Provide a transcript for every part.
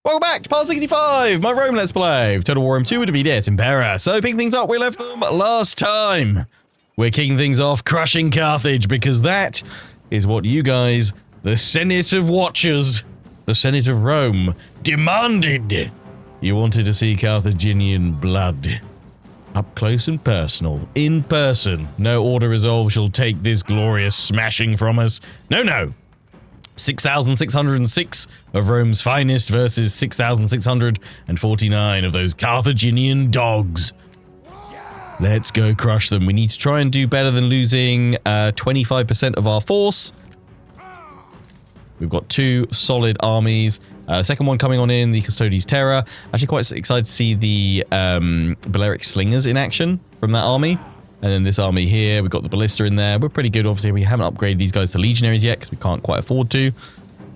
Welcome back to part 65, my Rome Let's Play. Total War M2 with defeat Impera. So picking things up, we left them last time. We're kicking things off, crushing Carthage, because that is what you guys, the Senate of Watchers, the Senate of Rome, demanded. You wanted to see Carthaginian blood. Up close and personal, in person. No order resolve shall take this glorious smashing from us. No, no. 6,606 of Rome's finest versus 6,649 of those Carthaginian dogs. Let's go crush them. We need to try and do better than losing 25% of our force. We've got two solid armies. Second one coming on in, the Custodes Terror. Actually quite excited to see the Balearic Slingers in action from that army. And then this army here, we've got the Ballista in there. We're pretty good. Obviously, we haven't upgraded these guys to Legionaries yet because we can't quite afford to.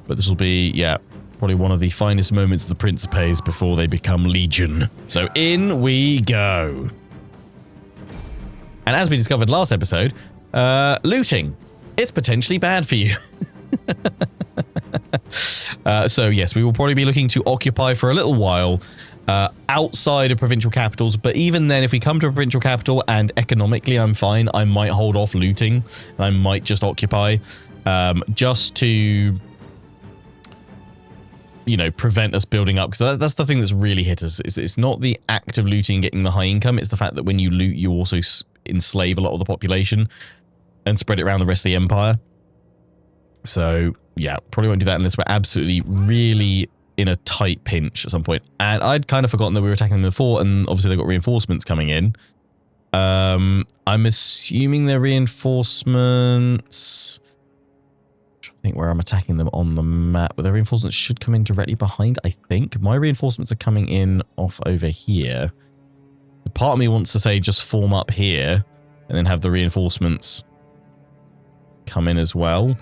But this will be, yeah, probably one of the finest moments of the Principes before they become Legion. So in we go. And as we discovered last episode, looting. It's potentially bad for you. So yes, we will probably be looking to occupy for a little while outside of provincial capitals, but even then, if we come to a provincial capital and economically I'm fine, I might hold off looting and I might just occupy just to, you know, prevent us building up, because that's the thing that's really hit us. It's not the act of looting and getting the high income, it's the fact that when you loot you also enslave a lot of the population and spread it around the rest of the empire. So yeah, probably won't do that unless we're absolutely really in a tight pinch at some point. And I'd kind of forgotten that we were attacking the fort, and obviously they've got reinforcements coming in. I'm assuming they're reinforcements. I think where I'm attacking them on the map, but their reinforcements should come in directly behind, I think. My reinforcements are coming in off over here. Part of me wants to say just form up here and then have the reinforcements come in as well.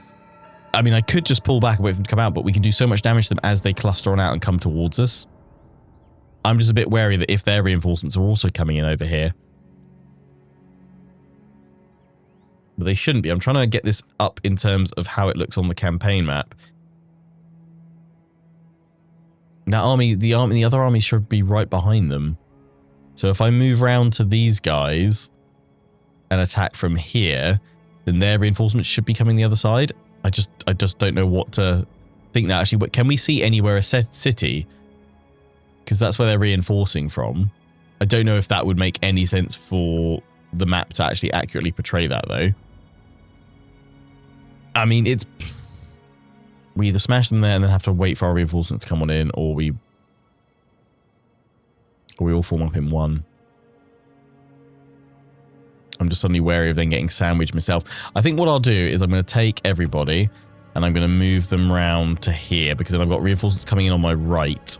I mean, I could just pull back and wait for them to come out, but we can do so much damage to them as they cluster on out and come towards us. I'm just a bit wary that if their reinforcements are also coming in over here. But they shouldn't be. I'm trying to get this up in terms of how it looks on the campaign map. That army, the other army should be right behind them. So if I move round to these guys and attack from here, then their reinforcements should be coming the other side. I just don't know what to think now. Actually, can we see anywhere a city? Because that's where they're reinforcing from. I don't know if that would make any sense for the map to actually accurately portray that, though. I mean, we either smash them there and then have to wait for our reinforcements to come on in, or we all form up in one. I'm just suddenly wary of then getting sandwiched myself. I think what I'll do is I'm going to take everybody and I'm going to move them round to here, because then I've got reinforcements coming in on my right.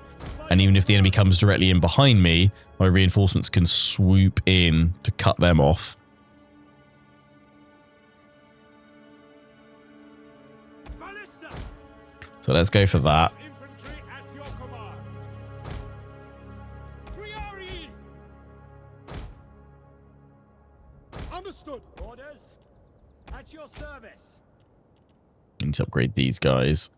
And even if the enemy comes directly in behind me, my reinforcements can swoop in to cut them off. So let's go for that. Understood. Orders at your service. Need to upgrade these guys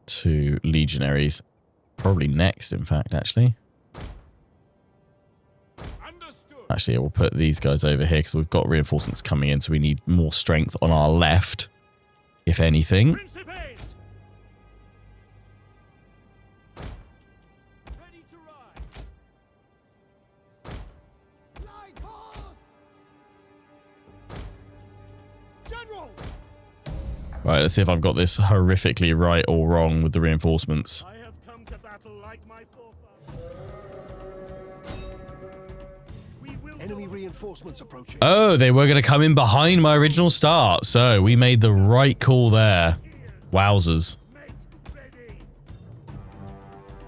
to legionaries. Probably next, in fact, actually. Understood. Actually, yeah, we'll put these guys over here because we've got reinforcements coming in, so we need more strength on our left, if anything. Principes. Ready to ride. Like horse. General. Right, let's see if I've got this horrifically right or wrong with the reinforcements. I have come to battle like my forefathers. Enemy reinforcements approaching. Oh, they were going to come in behind my original start, so we made the right call there. Wowzers.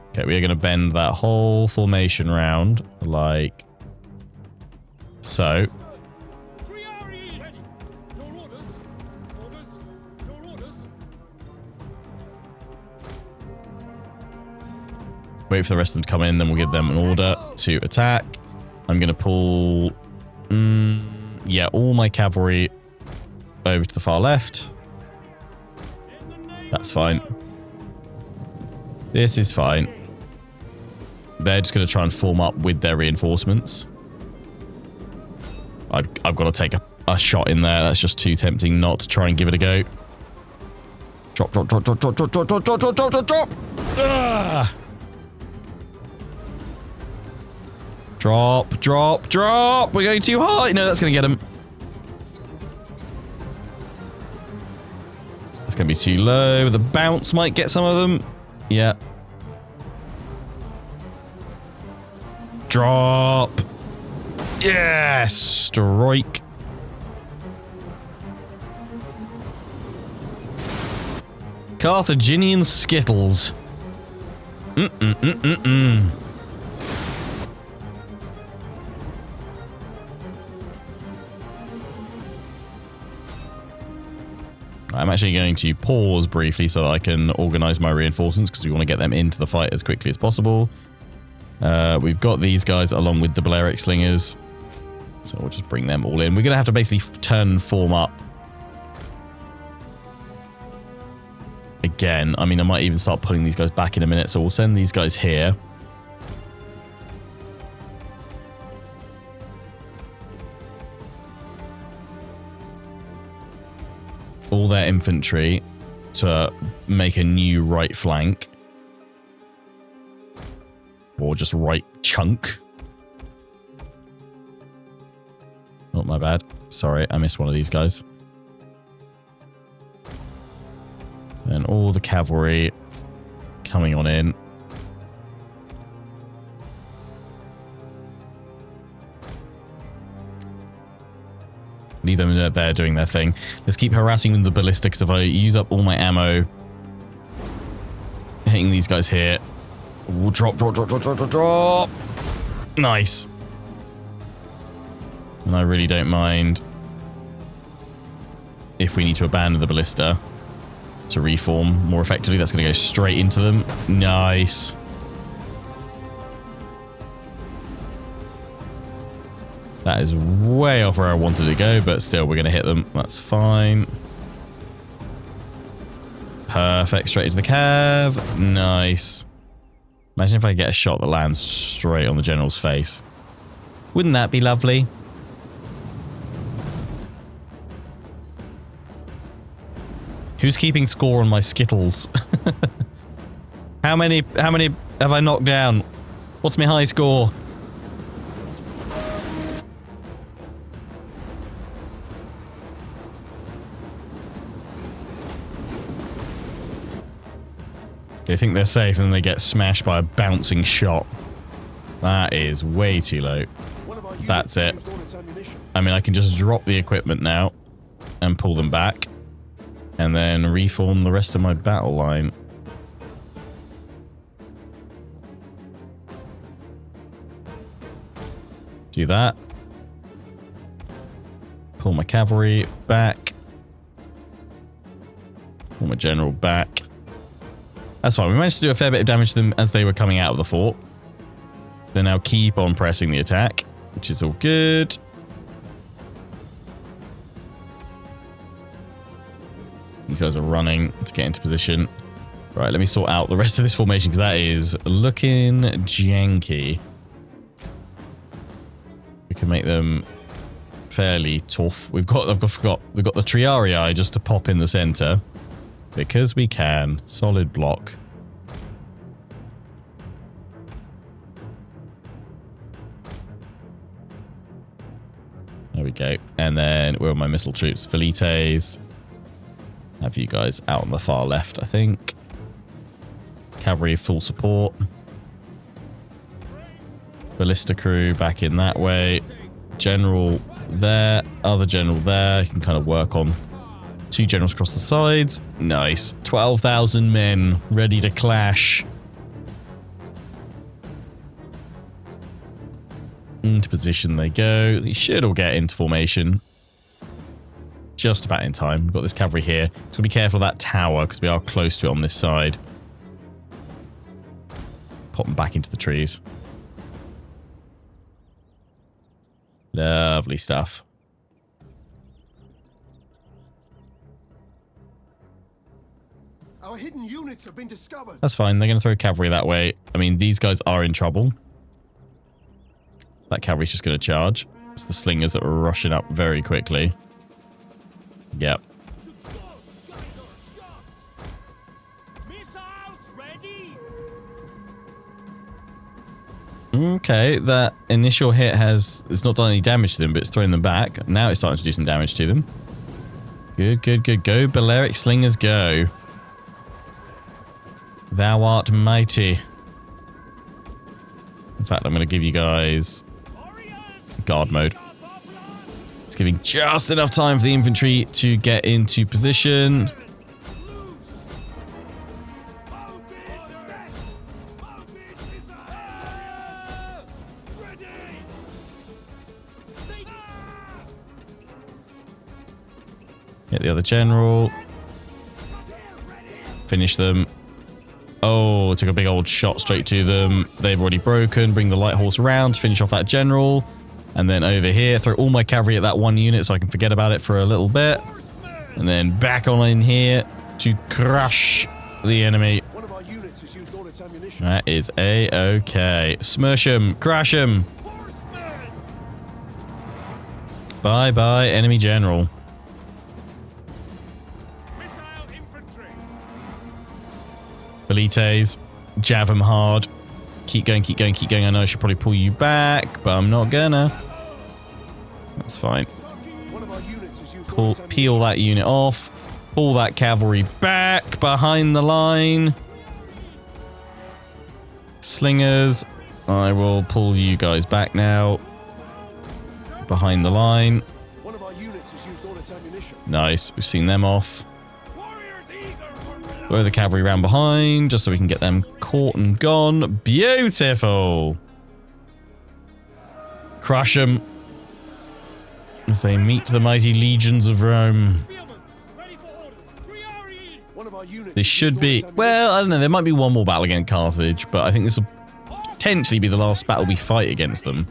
Okay, we are going to bend that whole formation round like so. Wait for the rest of them to come in, then we'll give them an order to attack. I'm going to pull, yeah, all my cavalry over to the far left. That's fine. This is fine. They're just going to try and form up with their reinforcements. I've got to take a shot in there. That's just too tempting not to try and give it a go. Drop, drop, drop, drop, drop, drop, drop, drop, drop, drop, drop, drop. Ah! Drop, drop, drop. We're going too high. No, that's going to get him. It's going to be too low. The bounce might get some of them. Yeah. Drop. Yes. Strike. Carthaginian Skittles. I'm actually going to pause briefly so that I can organize my reinforcements because we want to get them into the fight as quickly as possible. We've got these guys along with the Balearic Slingers. So we'll just bring them all in. We're going to have to basically turn and form up. Again, I mean, I might even start pulling these guys back in a minute. So we'll send these guys here. All their infantry to make a new right flank. Or just right chunk. Not my bad. Sorry, I missed one of these guys. And all the cavalry coming on in. Leave them there doing their thing. Let's keep harassing with the ballista because if I use up all my ammo hitting these guys here. Ooh, drop, drop, drop, drop, drop, drop, drop. Nice. And I really don't mind if we need to abandon the ballista to reform more effectively. That's going to go straight into them. Nice. That is way off where I wanted to go, but still, we're going to hit them. That's fine. Perfect. Straight into the cav. Nice. Imagine if I get a shot that lands straight on the general's face. Wouldn't that be lovely? Who's keeping score on my Skittles? How many have I knocked down? What's my high score? They think they're safe and then they get smashed by a bouncing shot. That is way too low. That's it. I mean, I can just drop the equipment now and pull them back and then reform the rest of my battle line. Do that. Pull my cavalry back. Pull my general back. That's fine. We managed to do a fair bit of damage to them as they were coming out of the fort. They now keep on pressing the attack, which is all good. These guys are running to get into position. Right, let me sort out the rest of this formation because that is looking janky. We can make them fairly tough. We've got the Triarii just to pop in the center. Because we can. Solid block. There we go. And then where are my missile troops? Velites. Have you guys out on the far left, I think. Cavalry full support. Ballista crew back in that way. General there. Other general there. You can kind of work on two generals across the sides. Nice. 12,000 men ready to clash. Into position they go. They should all get into formation. Just about in time. We've got this cavalry here. So be careful of that tower because we are close to it on this side. Pop them back into the trees. Lovely stuff. Our hidden units have been discovered. That's fine. They're going to throw cavalry that way. I mean, these guys are in trouble. That cavalry's just going to charge. It's the slingers that were rushing up very quickly. Yep. Missiles ready. Okay, that initial hit it's not done any damage to them, but it's thrown them back. Now it's starting to do some damage to them. Good, good, good. Go, Balearic Slingers, go. Thou art mighty. In fact, I'm going to give you guys guard mode. It's giving just enough time for the infantry to get into position. Hit the other general. Finish them. Oh, took a big old shot straight to them. They've already broken. Bring the light horse around to finish off that general. And then over here, throw all my cavalry at that one unit so I can forget about it for a little bit. And then back on in here to crush the enemy. One of our units has used all its ammunition. That is A-okay. Smush them. Crash them. Bye-bye, enemy general. Velites, jab them hard. Keep going, keep going, keep going. I know I should probably pull you back, but I'm not gonna. That's fine. Peel that unit off. Pull that cavalry back behind the line. Slingers, I will pull you guys back now. Behind the line. Nice, we've seen them off. Throw the cavalry round behind, just so we can get them caught and gone. Beautiful! Crush them. As they meet the mighty legions of Rome. This should be... Well, I don't know. There might be one more battle against Carthage, but I think this will potentially be the last battle we fight against them.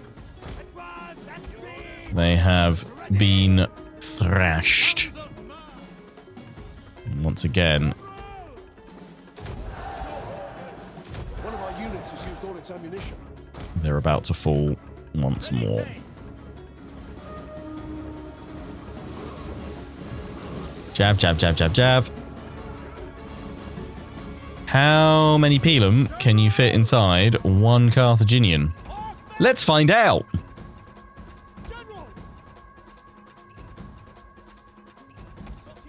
They have been thrashed. And once again... They're about to fall once more. Jab, jab, jab, jab, jab. How many Pelum can you fit inside one Carthaginian? Let's find out.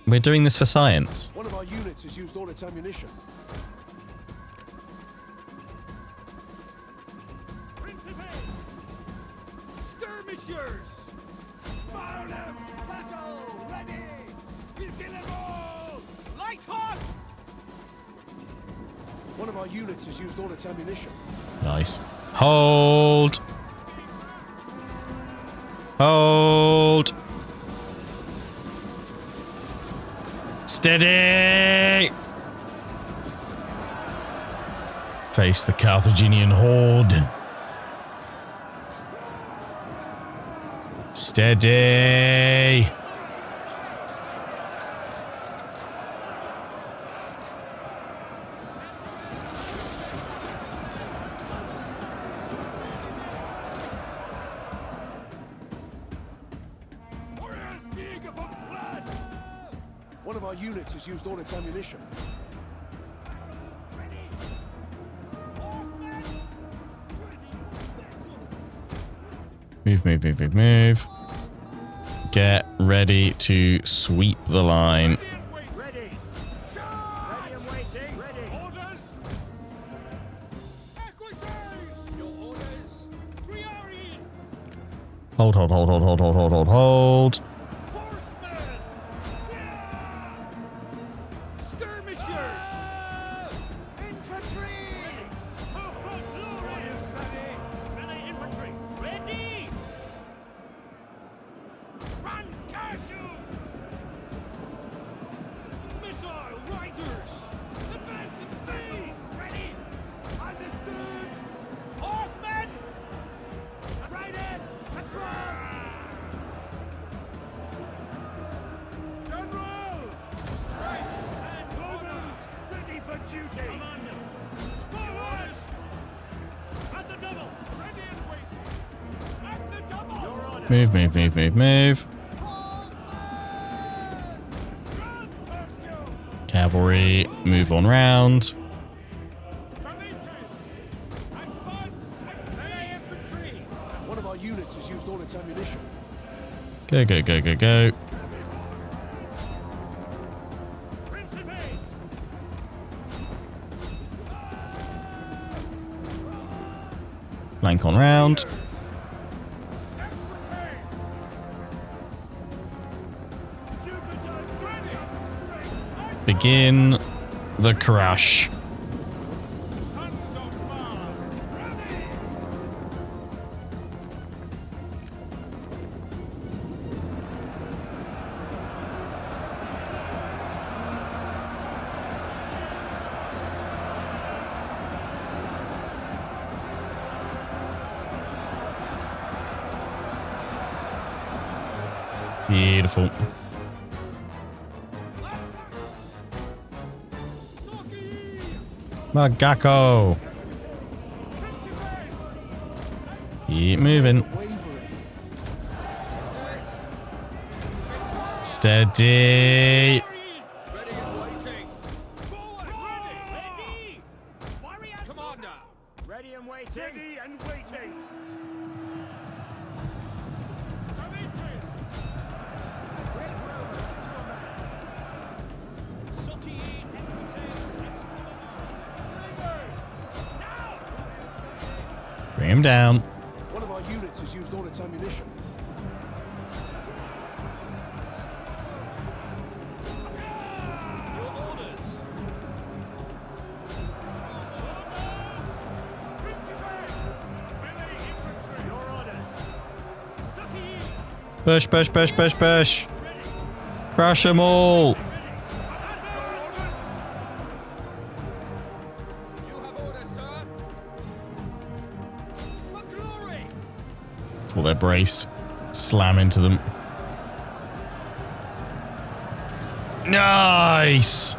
We're doing this for science. One of our units has used all its ammunition. One of our units has used all its ammunition. Nice. Hold. Hold. Steady. Face the Carthaginian horde. Steady. One of our units has used all its ammunition. Move, move, move, move, move. Get ready to sweep the line. Ready. Ready and waiting. Ready. Orders. Equities. Your orders. Triari. Hold, hold, hold, hold, hold, hold, hold, hold, hold. On duty! Commander! Forward! At the double! Ready and waiting! At the double! Your order! Move, move, move, move, move. Cavalry, move on round. One of our units has used all its ammunition. Go, go, go, go, go. Flank on round. Begin the crush. Beautiful. Magako. Keep moving. Steady. Ready and waiting! Forward! Ready! Warriors! Commander! Ready and waiting! Ready and waiting! Bring him down. One of our units has used all its ammunition. Your orders! Your orders! Push, push, push, push, push. Crush them all. You have orders, sir! For glory! For their brace. Slam into them. Nice!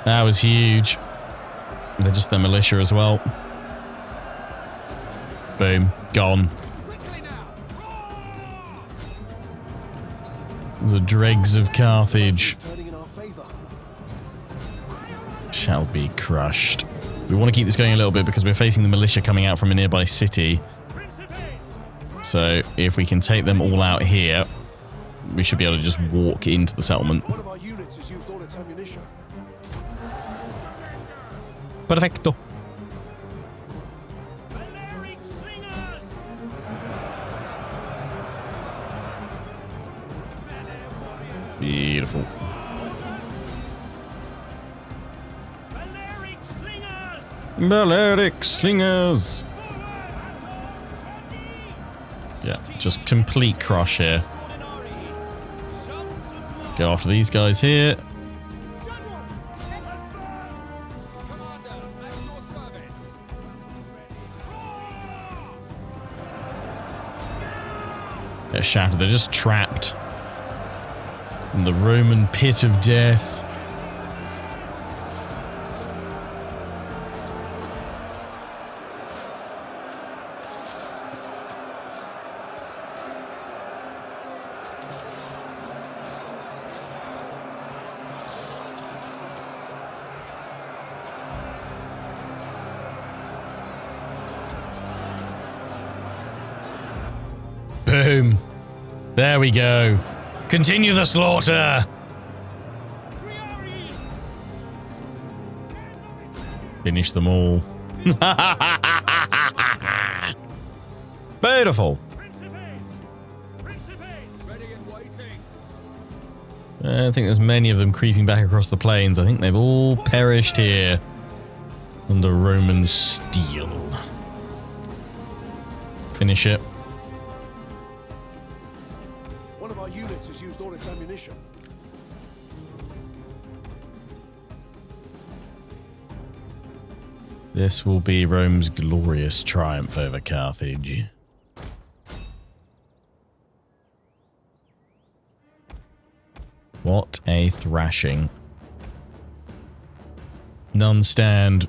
That was huge. They're just their militia as well. Boom. Gone. Quickly now! The dregs of Carthage Turning in our favor. shall be crushed. We want to keep this going a little bit because we're facing the militia coming out from a nearby city. So if we can take them all out here, we should be able to just walk into the settlement. One of our units has used all its ammunition. Perfecto. Balearic slingers! Beautiful. Balearic slingers! Balearic slingers. Yeah, just complete crush here. Go after these guys here. Commander, at your service! They're shattered. They're just trapped in the Roman pit of death. Boom. There we go. Continue the slaughter. Finish them all. Beautiful. Ready and waiting! I don't think there's many of them creeping back across the plains. I think they've all perished here under Roman steel. Finish it. One of our units has used all its ammunition. This will be Rome's glorious triumph over Carthage. What a thrashing. None stand.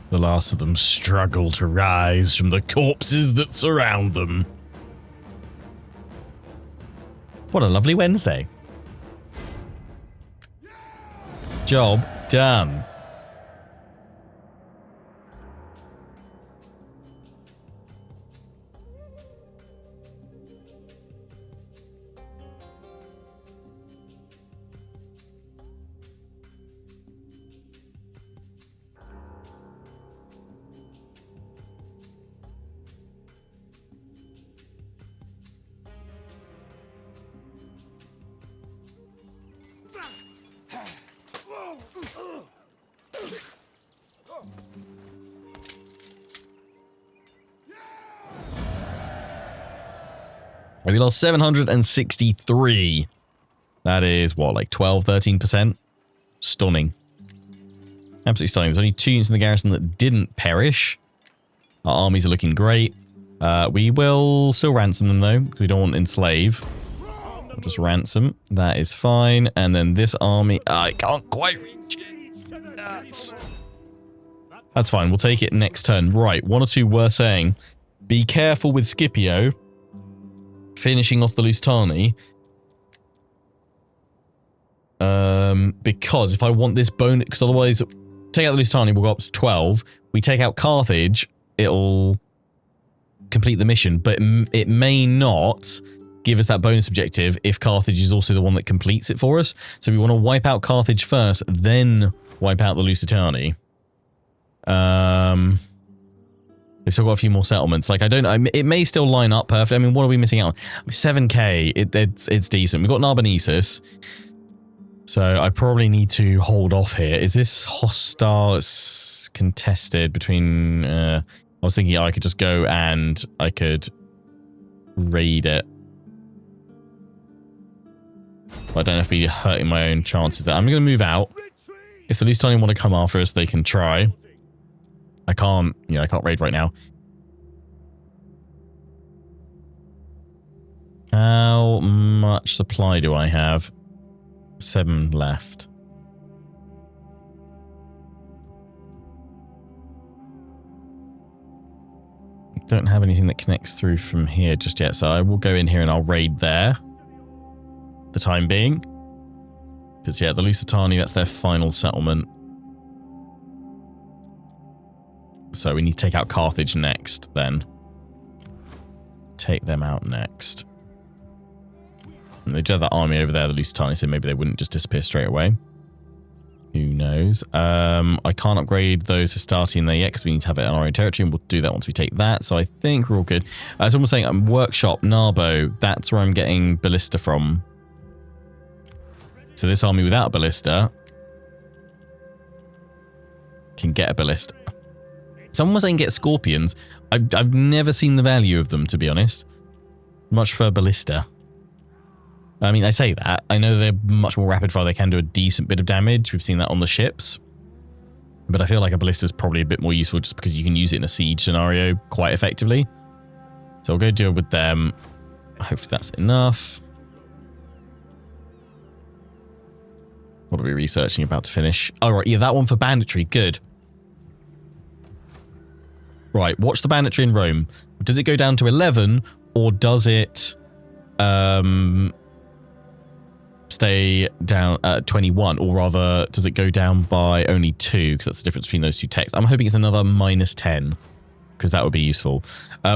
The last of them struggle to rise from the corpses that surround them. What a lovely Wednesday. Job done. We lost 763. That is, what, like 12, 13%? Stunning. Absolutely stunning. There's only 2 units in the garrison that didn't perish. Our armies are looking great. We will still ransom them, though, because we don't want to enslave. We'll just ransom. That is fine. And then this army... I can't quite reach it. That's fine. We'll take it next turn. Right, 1 or 2 were saying, be careful with Scipio finishing off the Lusitani. Because if I want this bonus... Because otherwise, take out the Lusitani, we'll go up to 12. We take out Carthage, it'll complete the mission. But it may not give us that bonus objective if Carthage is also the one that completes it for us. So we want to wipe out Carthage first, then wipe out the Lusitani. We've still got a few more settlements. Like, I don't know. It may still line up perfect. I mean, what are we missing out on? 7k. It's decent. We've got Narbonnesus. So I probably need to hold off here. Is this hostile? It's contested between... I was thinking I could just go and I could raid it. But I don't have to be hurting my own chances there. I'm going to move out. If the Lusitani want to come after us, they can try. I can't, I can't raid right now. How much supply do I have? 7 left. Don't have anything that connects through from here just yet, so I will go in here and I'll raid there. The time being. Because, yeah, the Lusitani, that's their final settlement. So we need to take out Carthage next, then. Take them out next. And they do have that army over there, the Lusitani, so maybe they wouldn't just disappear straight away. Who knows? I can't upgrade those Hastati in there yet because we need to have it on our own territory, and we'll do that once we take that. So I think we're all good. Someone's saying, Workshop, Narbo, that's where I'm getting Ballista from. So this army without a Ballista can get a Ballista. Someone was saying get Scorpions. I've never seen the value of them, to be honest. Much prefer Ballista. I mean, I say that. I know they're much more rapid fire. They can do a decent bit of damage. We've seen that on the ships. But I feel like a Ballista is probably a bit more useful just because you can use it in a siege scenario quite effectively. So I'll go deal with them. Hopefully that's enough. What are we researching about to finish? Oh, right. Yeah, that one for banditry. Good. Right, watch the banditry in Rome. Does it go down to 11 or does it stay down at 21? Or rather, does it go down by only 2? Because that's the difference between those two texts. I'm hoping it's another -10 because that would be useful.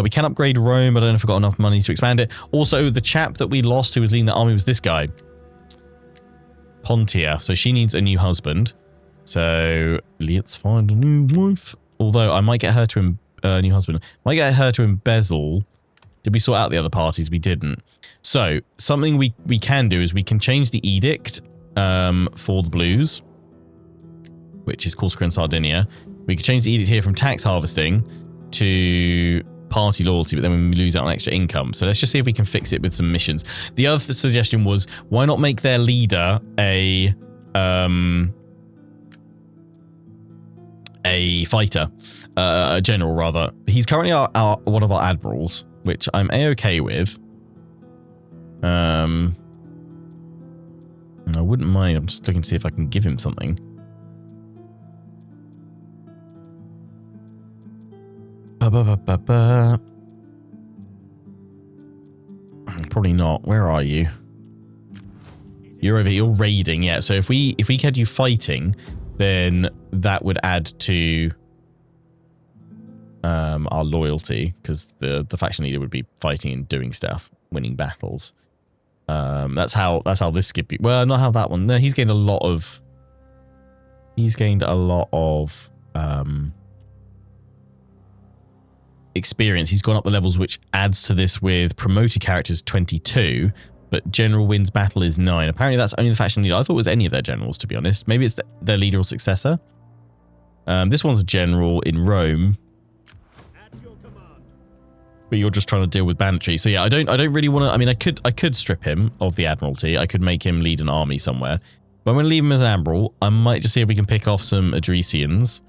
We can upgrade Rome. I don't know if I've got enough money to expand it. Also, the chap that we lost who was leading the army was this guy. Pontia. So she needs a new husband. So let's find a new wife. Although I might get her to new husband. Might get her to embezzle. Did we sort out the other parties? We didn't. So something we can do is we can change the edict for the blues, which is Corsica and Sardinia. We could change the edict here from tax harvesting to party loyalty, but then we lose out on extra income. So let's just see if we can fix it with some missions. The other suggestion was, why not make their leader a fighter, a general rather. He's currently one of our admirals, which I'm a-okay with. I wouldn't mind. I'm just looking to see if I can give him something. Probably not. Where are you? You're over here. You're raiding. Yeah. So if we had you fighting, then that would add to our loyalty, because the faction leader would be fighting and doing stuff, winning battles. That's how this could be. Well, not how that one. No, he's gained a lot of. Experience. He's gone up the levels, which adds to this with promoted characters 22, but general wins battle is 9. Apparently that's only the faction leader. I thought it was any of their generals, to be honest. Maybe it's their leader or successor. This one's a general in Rome, but you're just trying to deal with banditry. So yeah, I don't really want to. I mean, I could strip him of the admiralty. I could make him lead an army somewhere, but I'm going to leave him as admiral. I might just see if we can pick off some Adricians.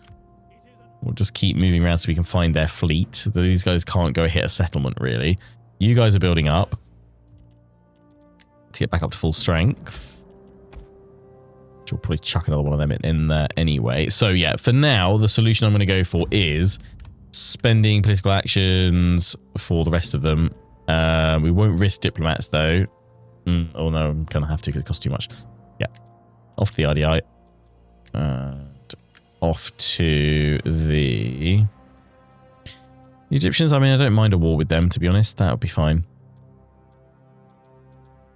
We'll just keep moving around so we can find their fleet. These guys can't go hit a settlement, really. You guys are building up to get back up to full strength. Which we'll probably chuck another one of them in there anyway. So yeah, for now, the solution I'm going to go for is spending political actions for the rest of them. We won't risk diplomats, though. Oh no, I'm going to have to because it costs too much. Yeah. Off to the RDI. Off to the Egyptians. I mean, I don't mind a war with them, to be honest. That would be fine.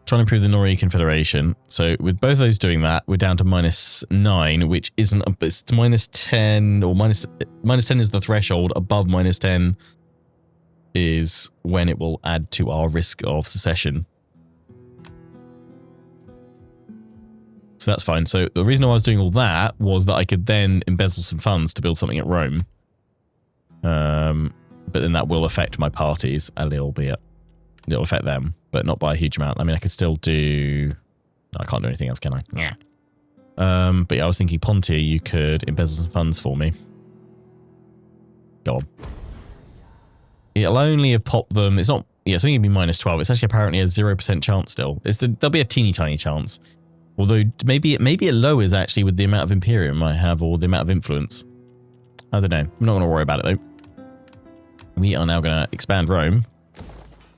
Trying to improve the Nori Confederation. So with both of those doing that, we're down to -9, which isn't. It's -10 or -10 is the threshold. Above -10 is when it will add to our risk of secession. So that's fine. So the reason I was doing all that was that I could then embezzle some funds to build something at Rome. But then that will affect my parties a little bit. It'll affect them, but not by a huge amount. I mean, I could still do... No, I can't do anything else, can I? Yeah. But yeah, I was thinking, Pontier, you could embezzle some funds for me. Go on. It'll only have popped them... It's not... Yeah, it's only going to be -12. It's actually apparently a 0% chance still. There'll be a teeny tiny chance. Although maybe it lowers actually with the amount of Imperium I have or the amount of influence. I don't know. I'm not going to worry about it though. We are now going to expand Rome.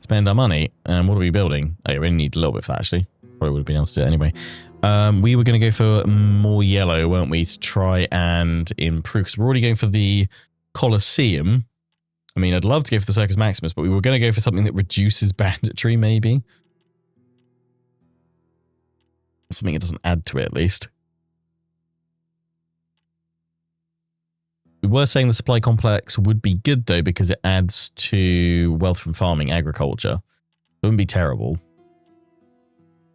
Spend our money. And what are we building? Oh, yeah, we only need a little bit for that actually. Probably would have been able to do it anyway. We were going to go for more yellow, weren't we? To try and improve. Because we're already going for the Colosseum. I mean, I'd love to go for the Circus Maximus, but we were going to go for something that reduces banditry maybe. Something that doesn't add to it, at least. We were saying the supply complex would be good, though, because it adds to wealth from farming, agriculture. It wouldn't be terrible.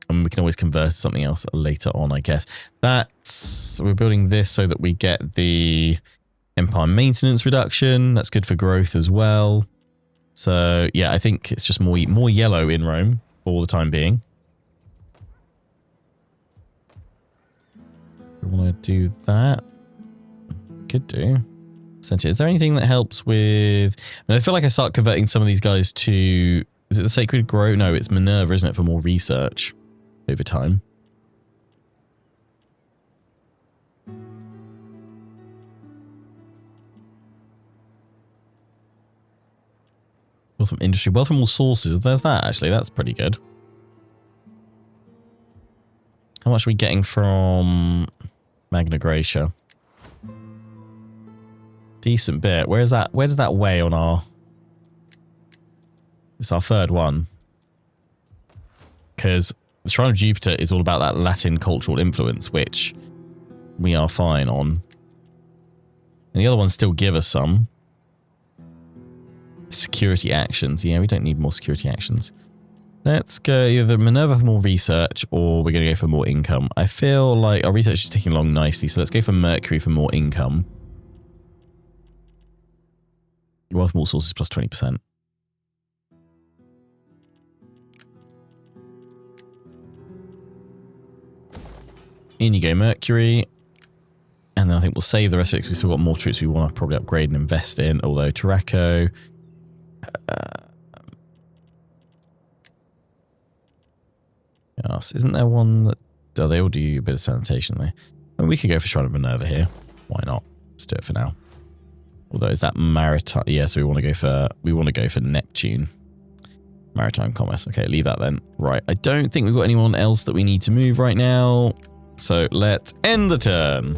And we can always convert to something else later on, I guess. We're building this so that we get the Empire maintenance reduction. That's good for growth as well. So, yeah, I think it's just more yellow in Rome for the time being. Want to do that? Could do. Is there anything that helps with... I mean, I feel like I start converting some of these guys to... Is it the Sacred Grove? No, it's Minerva, isn't it? For more research over time. Wealth from industry. Wealth from all sources. There's that, actually. That's pretty good. How much are we getting from... Magna Graecia? Decent bit. Where does that weigh on our... It's our third one. Because the Shrine of Jupiter is all about that Latin cultural influence, which we are fine on. And the other ones still give us some. Security actions. Yeah, we don't need more security actions. Let's go either Minerva for more research or we're going to go for more income. I feel like our research is ticking along nicely, so let's go for Mercury for more income. Wealth from all sources plus 20%. In you go, Mercury. And then I think we'll save the rest of it because we've still got more troops we want to probably upgrade and invest in, although Taraco... Yes, isn't there one that Oh, they all do a bit of sanitation though. And we could go for Shrine of Minerva here. Why not? Let's do it for now. Although is that maritime? Yeah, so we want to go for Neptune. Maritime commerce. Okay, leave that then. Right. I don't think we've got anyone else that we need to move right now. So let's end the turn.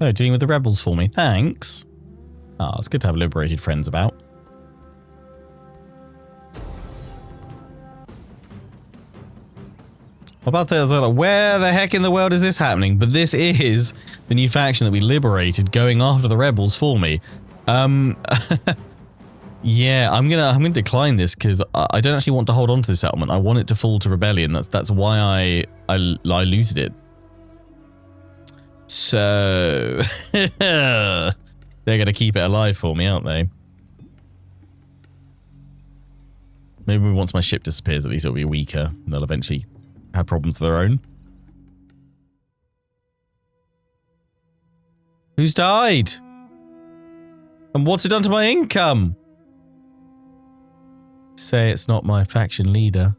Oh, dealing with the rebels for me. Thanks. Ah, it's good to have liberated friends about. About this, where the heck in the world is this happening? But this is the new faction that we liberated going after the rebels for me. Yeah, I'm gonna decline this because I don't actually want to hold on to this settlement. I want it to fall to rebellion. That's why I looted it. So they're gonna keep it alive for me, aren't they? Maybe once my ship disappears, at least it'll be weaker. And they'll eventually have problems of their own. Who's died? And what's it done to my income? Say it's not my faction leader.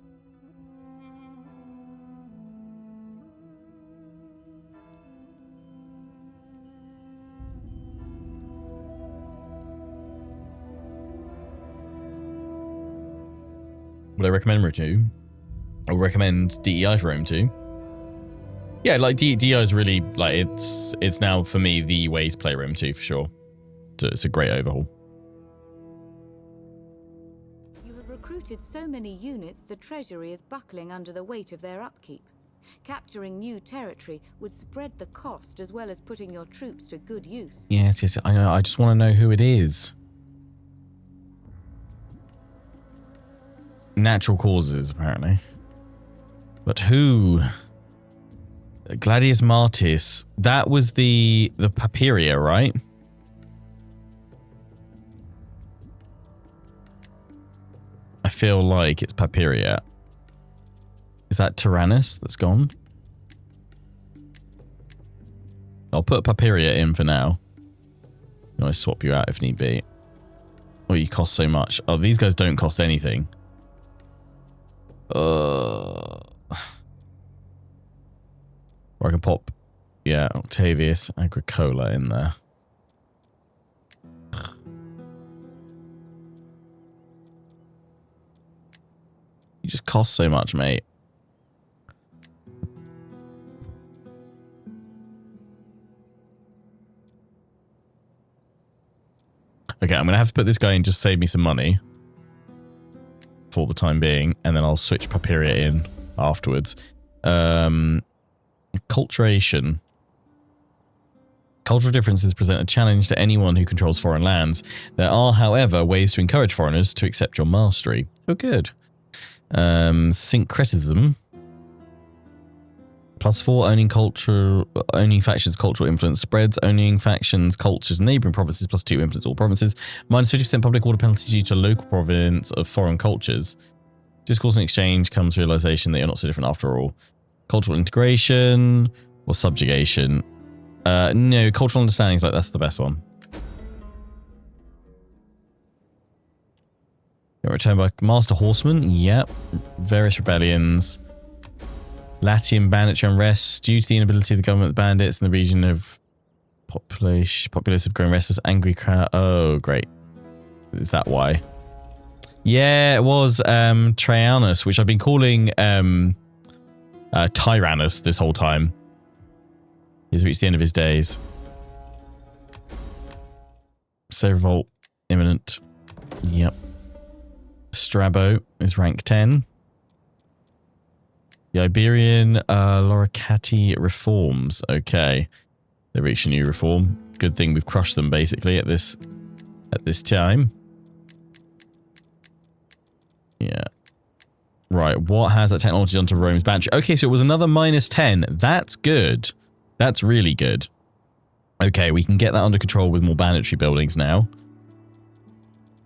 Would I recommend Rome 2? I would recommend DEI for Rome 2. Yeah, like DEI is really, like, it's now for me the way to play Rome 2 for sure. It's a great overhaul. You have recruited so many units, the treasury is buckling under the weight of their upkeep. Capturing new territory would spread the cost as well as putting your troops to good use. Yes, I know. I just want to know who it is. Natural causes, apparently. But who? Gladius Martis. That was the Papiria, right? I feel like it's Papiria. Is that Tyrannus that's gone? I'll put Papiria in for now. You know, I swap you out if need be. Oh, you cost so much. Oh, these guys don't cost anything. Or I can pop, yeah, Octavius Agricola in there. You just cost so much, mate. Okay, I'm going to have to put this guy in just to save me some money. For the time being, and then I'll switch Papiria in afterwards. Acculturation. Cultural differences present a challenge to anyone who controls foreign lands. There are, however, ways to encourage foreigners to accept your mastery. Oh, good. Syncretism. +4 owning factions cultural influence spreads. Owning factions cultures neighbouring provinces +2 influence all provinces. -50% public order penalty due to local province of foreign cultures. Discourse and exchange comes realization that you're not so different after all. Cultural integration or subjugation. No, cultural understanding is like that's the best one. Get returned by Master Horseman. Yep. Various rebellions. Latium banditry unrest due to the inability of the government, the bandits in the region of populace have grown restless, angry crowd. Oh, great. Is that why? Yeah, it was Traianus, which I've been calling Tyrannus this whole time. He's reached the end of his days. Slave revolt imminent. Yep. Strabo is rank 10. The Iberian Loricati reforms. Okay. They reached a new reform. Good thing we've crushed them basically at this time. Yeah. Right, what has that technology done to Rome's banditry? Okay, so it was another -10. That's good. That's really good. Okay, we can get that under control with more banditry buildings now.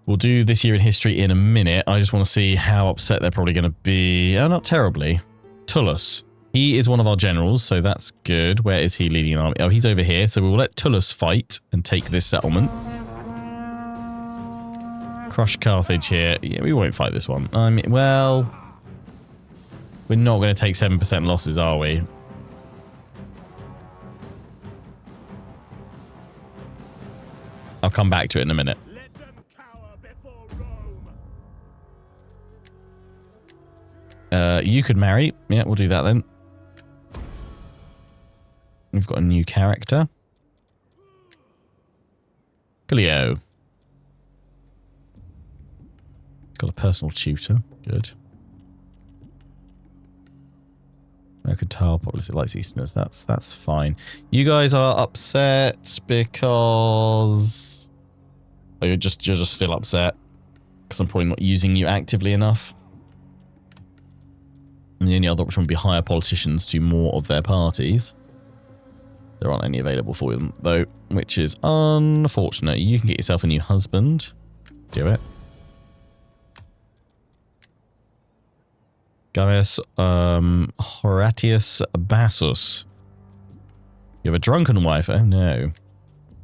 We'll do this year in history in a minute. I just want to see how upset they're probably going to be. Oh, not terribly. Tullus. He is one of our generals, so that's good. Where is he leading an army? Oh, he's over here. So we will let Tullus fight and take this settlement. Crush Carthage here. Yeah, we won't fight this one. I mean, well, we're not going to take 7% losses, are we? I'll come back to it in a minute. Let them cower before Rome. You could marry. Yeah, we'll do that then. We've got a new character. Cleo. Got a personal tutor. Good. Mercantile populace likes Easterners. That's fine. You guys are upset because... Oh, you're just still upset because I'm probably not using you actively enough. And the only other option would be hire politicians to more of their parties. There aren't any available for them though, which is unfortunate. You can get yourself a new husband. Do it. Gaius Horatius Bassus. You have a drunken wife. Oh no.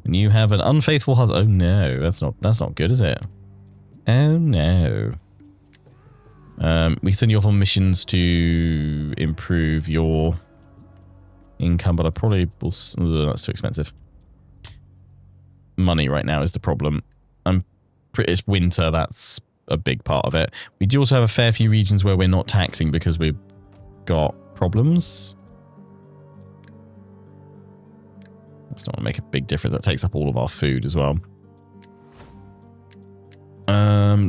And you have an unfaithful husband. Oh no, that's not good, is it? Oh no. We send you off on missions to improve your income, but I probably will. That's too expensive. Money right now is the problem. It's winter. That's a big part of it. We do also have a fair few regions where we're not taxing because we've got problems. That's not going to make a big difference. That takes up all of our food as well.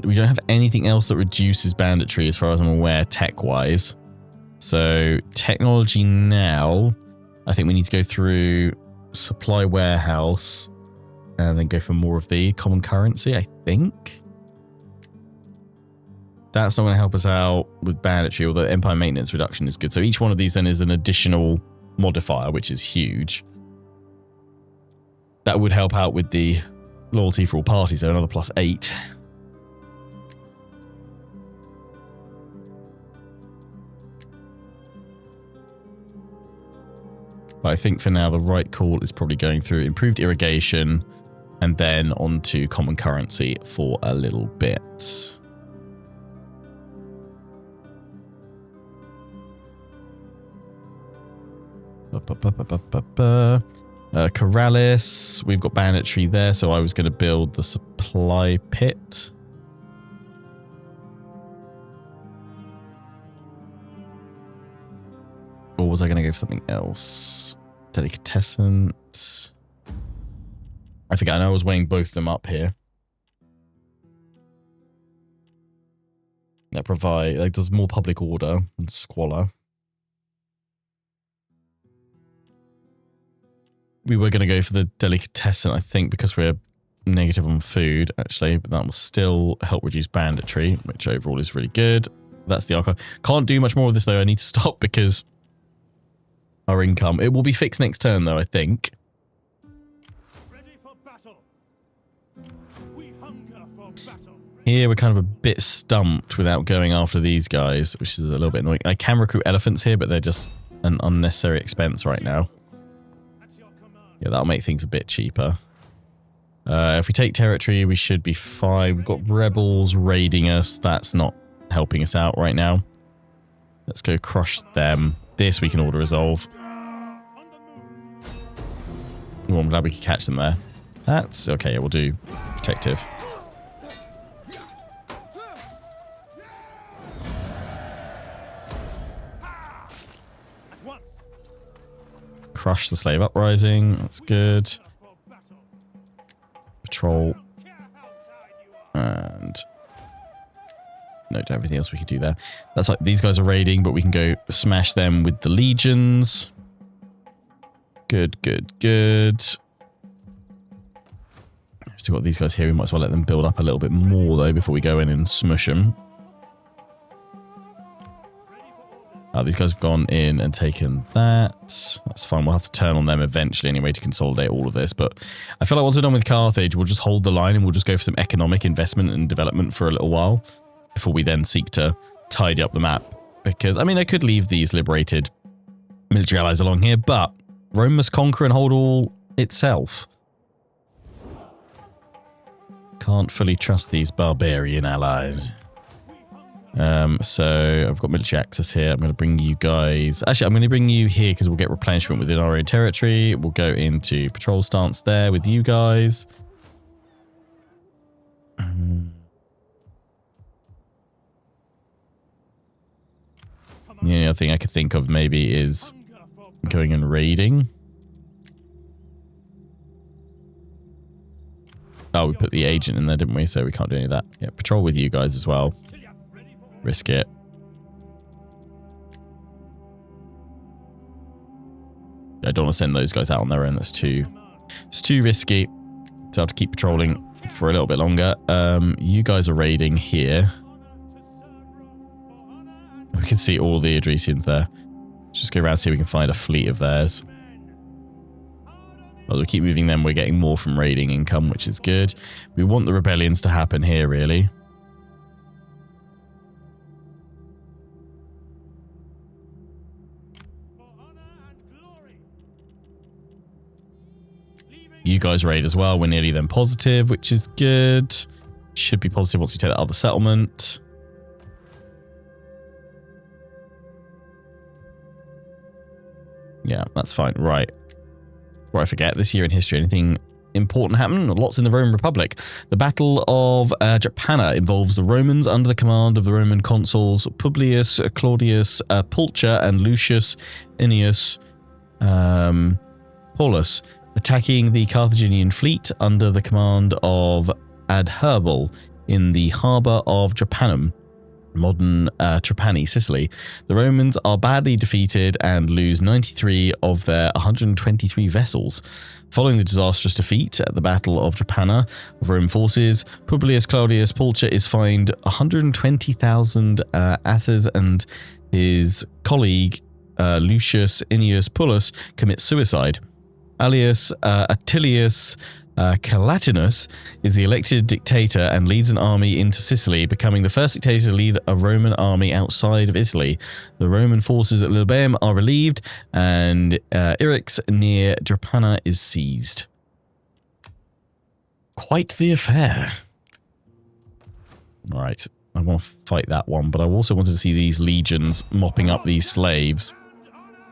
We don't have anything else that reduces banditry as far as I'm aware, tech-wise. So technology now, I think we need to go through supply warehouse and then go for more of the common currency, I think. That's not going to help us out with banditry, although empire maintenance reduction is good. So each one of these then is an additional modifier, which is huge. That would help out with the loyalty for all parties, so another +8. But I think for now the right call is probably going through improved irrigation and then onto common currency for a little bit. Corralis, we've got banditry there, so I was going to build the supply pit. Or was I going to go for something else? Delicatessen. I forget, I know I was weighing both of them up here. That provide, like, does more public order and squalor. We were going to go for the delicatessen, I think, because we're negative on food, actually. But that will still help reduce banditry, which overall is really good. That's the archive. Can't do much more of this, though. I need to stop because our income... It will be fixed next turn, though, I think. Ready for battle. We hunger for battle. Here, we're kind of a bit stumped without going after these guys, which is a little bit annoying. I can recruit elephants here, but they're just an unnecessary expense right now. Yeah, that'll make things a bit cheaper. If we take territory, we should be fine. We've got rebels raiding us. That's not helping us out right now. Let's go crush them. This we can order resolve. Oh, I'm glad we could catch them there. That's okay. We'll do protective. Crush the slave uprising. That's good. Patrol And note everything else we could do there. That's like these guys are raiding, but we can go smash them with the legions. Good, good, good. Still got these guys here. We might as well let them build up a little bit more though before we go in and smush them. These guys have gone in and taken that. That's fine. We'll have to turn on them eventually anyway to consolidate all of this. But I feel like once we're done with Carthage, we'll just hold the line and we'll just go for some economic investment and development for a little while before we then seek to tidy up the map. Because, I mean, I could leave these liberated military allies along here, but Rome must conquer and hold all itself. Can't fully trust these barbarian allies. So I've got military access here. I'm going to bring you guys... Actually, I'm going to bring you here because we'll get replenishment within our own territory. We'll go into patrol stance there with you guys. The only other thing I could think of maybe is going and raiding. Oh, we put the agent in there, didn't we? So we can't do any of that. Yeah, patrol with you guys as well. Risk it. I don't want to send those guys out on their own. It's too risky. So I have to keep patrolling for a little bit longer. You guys are raiding here. We can see all the Adresians there. Let's just go around and see if we can find a fleet of theirs. Well, we keep moving them. We're getting more from raiding income, which is good. We want the rebellions to happen here, really. You guys raid as well. We're nearly then positive, which is good. Should be positive once we take that other settlement. Yeah, that's fine. Right. Before I forget, this year in history, anything important happened? Lots in the Roman Republic. The Battle of Drepana involves the Romans under the command of the Roman consuls Publius Claudius Pulcher and Lucius Annius Paulus, attacking the Carthaginian fleet under the command of Adherbal in the harbour of Drepanum, modern Trapani, Sicily. The Romans are badly defeated and lose 93 of their 123 vessels. Following the disastrous defeat at the Battle of Drepana of Roman forces, Publius Claudius Pulcher is fined 120,000 asses, and his colleague Lucius Annius Paulus commits suicide. Alias Attilius Calatinus is the elected dictator and leads an army into Sicily, becoming the first dictator to lead a Roman army outside of Italy. The Roman forces at Lilybaeum are relieved, and Eryx near Drepana is seized. Quite the affair. All right, I want to fight that one, but I also wanted to see these legions mopping up these slaves.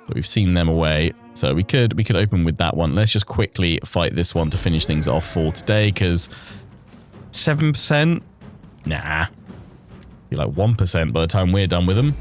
But we've seen them away, so we could open with that one. Let's just quickly fight this one to finish things off for today, because 7%? Nah. Be like 1% by the time we're done with them.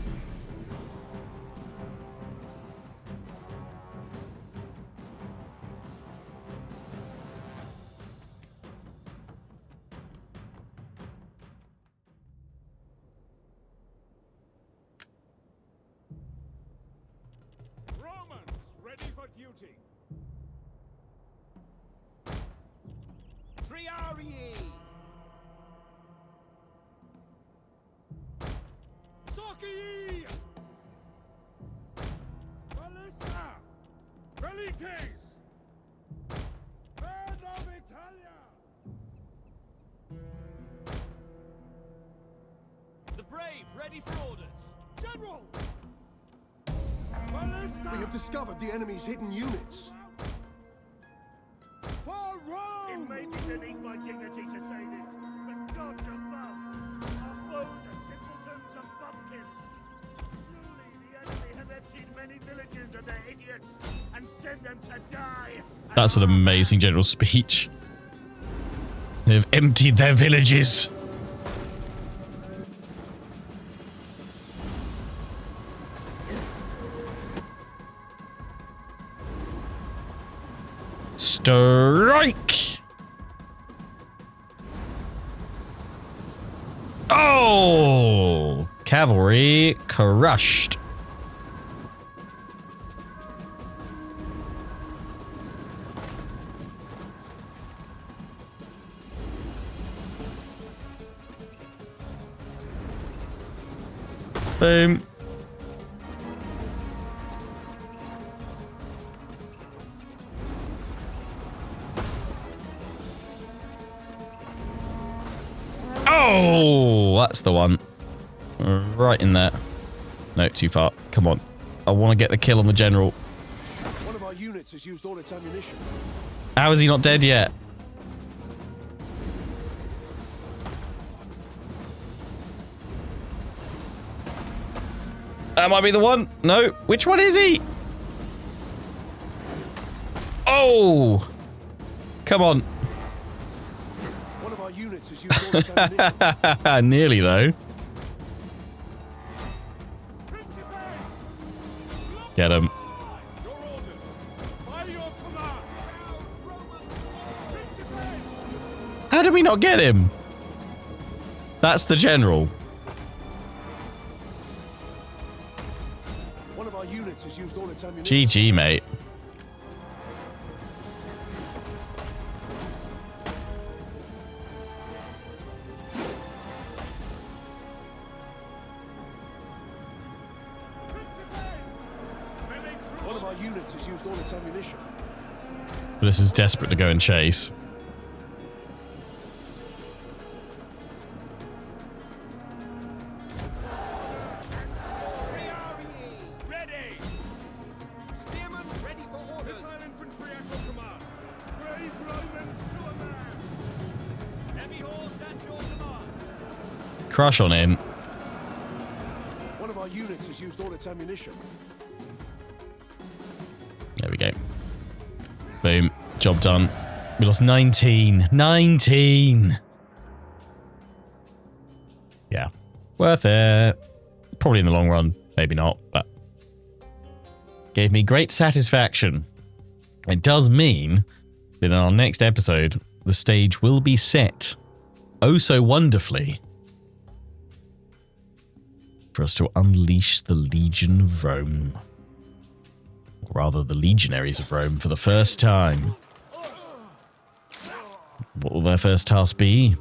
Ready for orders. General! We have discovered the enemy's hidden units. For Rome! It may be beneath my dignity to say this, but gods above, our foes are simpletons and bumpkins. Truly, the enemy have emptied many villages of their idiots and sent them to die. That's an amazing general speech. They've emptied their villages. Strike! Oh! Cavalry crushed. Boom. Oh, that's the one. Right in there. No, too far. Come on. I want to get the kill on the general. One of our units has used all its ammunition. How is he not dead yet? That might be the one. No. Which one is he? Oh. Come on. One of our units has used all its ammunition. Nearly, though. Get him. Your orders. By your command. Principe. How did we not get him? That's the general. One of our units has used all its ammunition. GG, mate. One of our units has used all its ammunition. This is desperate to go and chase. Ready. Spearmen ready for orders. Missile infantry at your command. Brave Romans to a man. Heavy horse at your command. Crush on in. One of our units has used all its ammunition. There we go. Boom. Job done. We lost 19. 19! Yeah. Worth it. Probably in the long run. Maybe not, but... gave me great satisfaction. It does mean that in our next episode, the stage will be set oh so wonderfully for us to unleash the Legion of Rome. Or rather, the Legionaries of Rome for the first time. What will their first task be?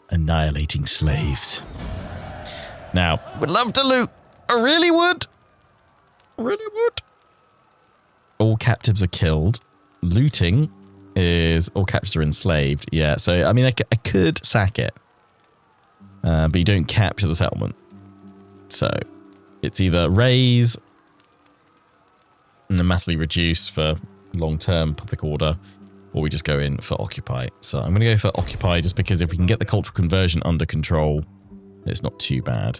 Annihilating slaves. Now, would love to loot. I really would. Really would. All captives are killed. Looting is all captives are enslaved. Yeah, so, I mean, I could sack it. But you don't capture the settlement. So, it's either raise and then massively reduce for long-term public order, or we just go in for occupy. So I'm going to go for occupy just because if we can get the cultural conversion under control, it's not too bad.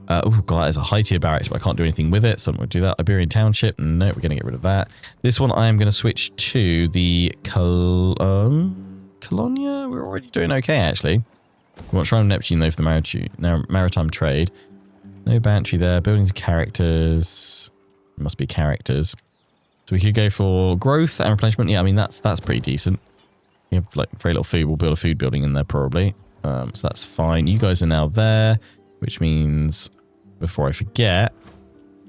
Oh god, that is a high-tier barracks, but I can't do anything with it, so I'm going to do that. Iberian Township, no, we're going to get rid of that. This one I am going to switch to the Colonia. We're already doing okay, actually. We want Shrine of Neptune, though, for the maritime trade. No bantry there. Buildings of characters. Must be characters. So we could go for growth and replenishment. Yeah, I mean, that's pretty decent. We have like very little food. We'll build a food building in there probably. So that's fine. You guys are now there, which means, before I forget,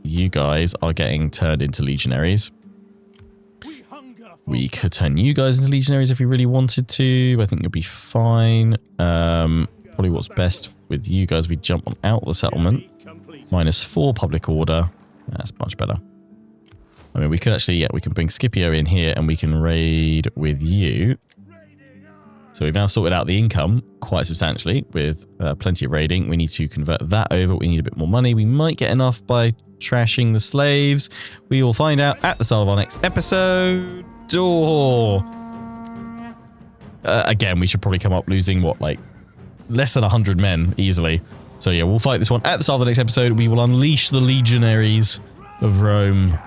you guys are getting turned into legionaries. We could turn you guys into legionaries if we really wanted to. I think you'll be fine. Probably what's best with you guys, we jump on out of the settlement. -4 public order. That's much better. I mean, we could actually, yeah, we can bring Scipio in here and we can raid with you. So we've now sorted out the income quite substantially with plenty of raiding. We need to convert that over. We need a bit more money. We might get enough by trashing the slaves. We will find out at the start of our next episode. Or again, we should probably come up losing, what, like less than 100 men easily. So yeah, we'll fight this one at the start of the next episode. We will unleash the legionaries of Rome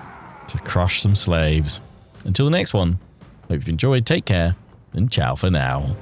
to crush some slaves. Until the next one, hope you've enjoyed, take care, and ciao for now.